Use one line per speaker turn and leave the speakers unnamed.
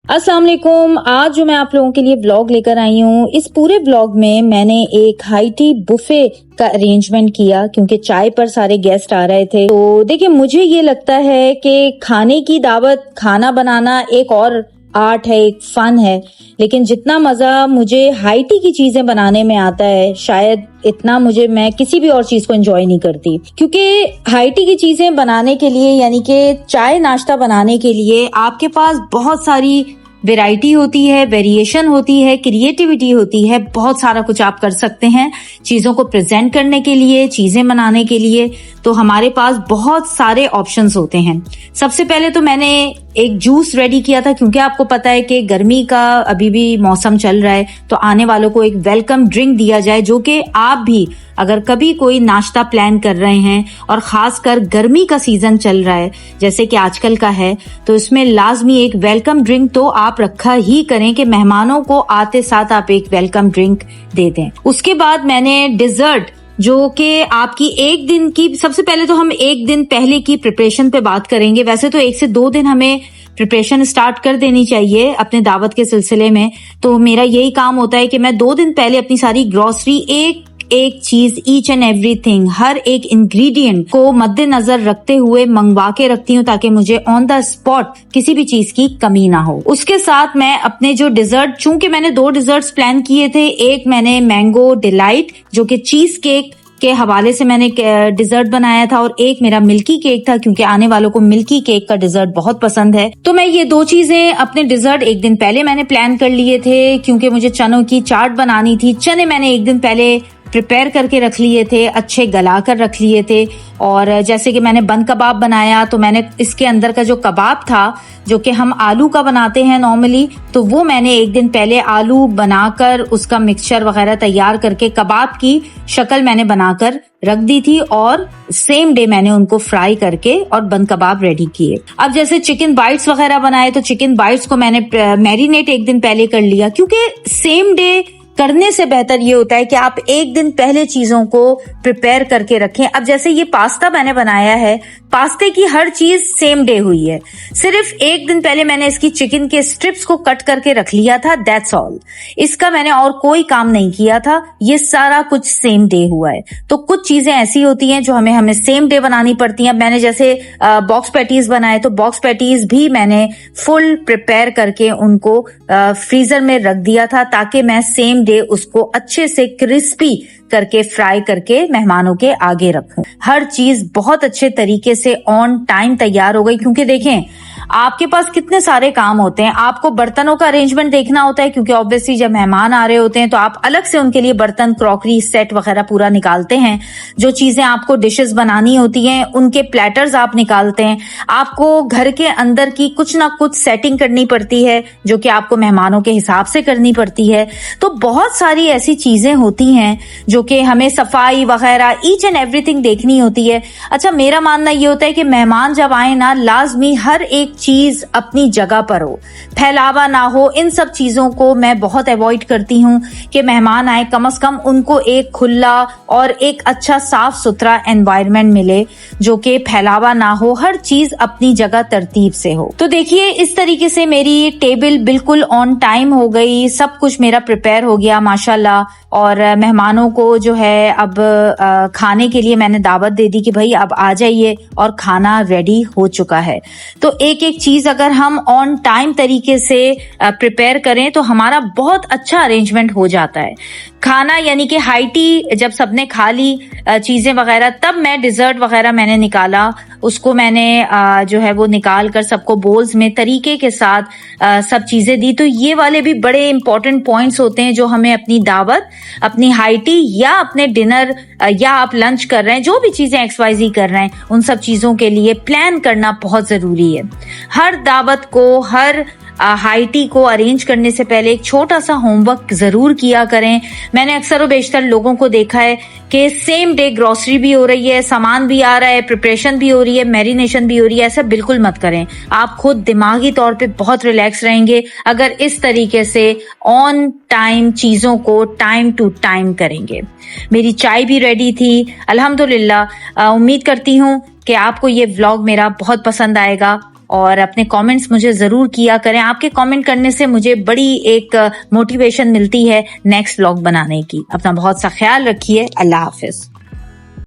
अस्सलाम वालेकुम। आज जो मैं आप लोगों के लिए व्लॉग लेकर आई हूँ, इस पूरे व्लॉग में मैंने एक हाई टी बुफे का अरेंजमेंट किया क्योंकि चाय पर सारे गेस्ट आ रहे थे। तो देखिए, मुझे ये लगता है कि खाने की दावत, खाना बनाना एक और आर्ट है, एक फन है, लेकिन जितना मजा मुझे हाई टी की चीजें बनाने में आता है, शायद इतना मैं किसी भी और चीज को एंजॉय नहीं करती। क्योंकि हाई टी की चीजें बनाने के लिए, यानी कि चाय नाश्ता बनाने के लिए, आपके पास बहुत सारी वैरायटी होती है, वेरिएशन होती है, क्रिएटिविटी होती है, बहुत सारा कुछ आप कर सकते हैं चीजों को प्रेजेंट करने के लिए, चीजें बनाने के लिए। तो हमारे पास बहुत सारे ऑप्शंस होते हैं। सबसे पहले तो मैंने एक जूस रेडी किया था, क्योंकि आपको पता है कि गर्मी का अभी भी मौसम चल रहा है, तो आने वालों को एक वेलकम ड्रिंक दिया जाए, जो कि आप भी अगर कभी कोई नाश्ता प्लान कर रहे हैं और खासकर गर्मी का सीजन चल रहा है जैसे कि आजकल का है, तो इसमें लाजमी एक वेलकम ड्रिंक तो आप रखा ही करें कि मेहमानों को आते साथ आप एक वेलकम ड्रिंक दे दें। उसके बाद मैंने डिजर्ट, जो कि आपकी एक दिन की, सबसे पहले तो हम एक दिन पहले की प्रिपरेशन पे बात करेंगे। वैसे तो 1 से 2 दिन हमें प्रिपरेशन स्टार्ट कर देनी चाहिए अपने दावत के सिलसिले में। तो मेरा यही काम होता है कि मैं 2 दिन पहले अपनी सारी ग्रोसरी, एक चीज, ईच एंड एवरीथिंग, हर एक इंग्रेडिएंट को मद्देनजर रखते हुए मंगवा के रखती हूँ, ताकि मुझे ऑन द स्पॉट किसी भी चीज की कमी ना हो। उसके साथ मैं अपने जो डिजर्ट, चूंकि मैंने 2 डिजर्ट्स प्लान किए थे, एक मैंने मैंगो डिलाइट जो कि चीज केक के हवाले से मैंने डिजर्ट बनाया था, और एक मेरा मिल्की केक था, क्योंकि आने वालों को मिल्की केक का डिजर्ट बहुत पसंद है। तो मैं ये 2 चीजें, अपने डिजर्ट एक दिन पहले मैंने प्लान कर लिए थे, क्योंकि मुझे चनों की चाट बनानी थी। चने मैंने एक दिन पहले प्रिपेयर करके रख लिए थे, अच्छे गला कर रख लिए थे। और जैसे कि मैंने बंद कबाब बनाया, तो मैंने इसके अंदर का जो कबाब था, जो कि हम आलू का बनाते हैं नॉर्मली, तो वो मैंने एक दिन पहले आलू बनाकर उसका मिक्सचर वगैरह तैयार करके कबाब की शक्ल मैंने बनाकर रख दी थी, और सेम डे मैंने उनको फ्राई करके और बंद कबाब रेडी किए। अब जैसे चिकन बाइट्स वगैरह बनाए, तो चिकन बाइट्स को मैंने मैरिनेट एक दिन पहले कर लिया, क्योंकि सेम डे करने से बेहतर ये होता है कि आप एक दिन पहले चीजों को प्रिपेयर करके रखें। अब जैसे ये पास्ता मैंने बनाया है, पास्ते की हर चीज सेम डे हुई है, सिर्फ एक दिन पहले मैंने इसकी चिकन के स्ट्रिप्स को कट करके रख लिया था, दैट्स ऑल। इसका मैंने और कोई काम नहीं किया था, ये सारा कुछ सेम डे हुआ है। तो कुछ चीजें ऐसी होती हैं जो हमें सेम डे बनानी पड़ती हैं। मैंने जैसे बॉक्स पैटीज बनाए, तो बॉक्स पैटीज भी मैंने फुल प्रिपेयर करके उनको फ्रीजर में रख दिया था, ताकि मैं सेम डे उसको अच्छे से क्रिस्पी करके फ्राई करके मेहमानों के आगे रखूं। हर चीज बहुत अच्छे तरीके से ऑन टाइम तैयार हो गई, क्योंकि देखें आपके पास कितने सारे काम होते हैं। आपको बर्तनों का अरेंजमेंट देखना होता है, क्योंकि ऑब्वियसली जब मेहमान आ रहे होते हैं तो आप अलग से उनके लिए बर्तन, क्रॉकरी सेट वगैरह पूरा निकालते हैं। जो चीजें आपको डिशेस बनानी होती हैं, उनके प्लेटर्स आप निकालते हैं। आपको घर के अंदर की कुछ ना कुछ सेटिंग करनी पड़ती है, जो कि आपको मेहमानों के हिसाब से करनी पड़ती है। तो बहुत सारी ऐसी चीजें होती हैं जो कि हमें सफाई वगैरह, ईच एंड एवरीथिंग देखनी होती है। अच्छा, मेरा मानना ये होता है कि मेहमान जब आए ना, लाजमी हर एक चीज अपनी जगह पर हो, फैलावा ना हो। इन सब चीजों को मैं बहुत अवॉइड करती हूँ कि मेहमान आए, कम से कम उनको एक खुला और एक अच्छा साफ सुथरा एनवायरनमेंट मिले, जो कि फैलावा ना हो, हर चीज अपनी जगह तरतीब से हो। तो देखिए, इस तरीके से मेरी टेबल बिल्कुल ऑन टाइम हो गई, सब कुछ मेरा प्रिपेयर हो गया माशाल्लाह। और मेहमानों को जो है अब खाने के लिए मैंने दावत दे दी कि भाई अब आ जाइए, और खाना रेडी हो चुका है। तो एक एक चीज अगर हम ऑन टाइम तरीके से प्रिपेयर करें, तो हमारा बहुत अच्छा अरेंजमेंट हो जाता है। खाना यानी कि हाई टी जब सबने खा ली चीजें वगैरह, तब मैं डिजर्ट वगैरह मैंने निकाला, उसको मैंने जो है वो निकाल कर सबको बोल्स में तरीके के साथ सब चीजें दी। तो ये वाले भी बड़े इंपॉर्टेंट पॉइंट्स होते हैं, जो हमें अपनी दावत, अपनी हाई टी या अपने डिनर या आप लंच कर रहे हैं, जो भी चीजें XYZ कर रहे हैं, उन सब चीजों के लिए प्लान करना बहुत जरूरी है। हर दावत को, हर हाई टी को अरेंज करने से पहले एक छोटा सा होमवर्क जरूर किया करें। मैंने अक्सर और बेशतर लोगों को देखा है कि सेम डे ग्रोसरी भी हो रही है, सामान भी आ रहा है, प्रिपरेशन भी हो रही है, मैरिनेशन भी हो रही है। ऐसा बिल्कुल मत करें। आप खुद दिमागी तौर पे बहुत रिलैक्स रहेंगे अगर इस तरीके से ऑन टाइम चीजों को टाइम टू टाइम करेंगे। मेरी चाय भी रेडी थी अल्हम्दुलिल्लाह। उम्मीद करती हूँ कि आपको ये व्लॉग मेरा बहुत पसंद आएगा। और अपने कमेंट्स मुझे जरूर किया करें। आपके कमेंट करने से मुझे बड़ी एक मोटिवेशन मिलती है नेक्स्ट व्लॉग बनाने की। अपना बहुत सा ख्याल रखिए। अल्लाह हाफिज।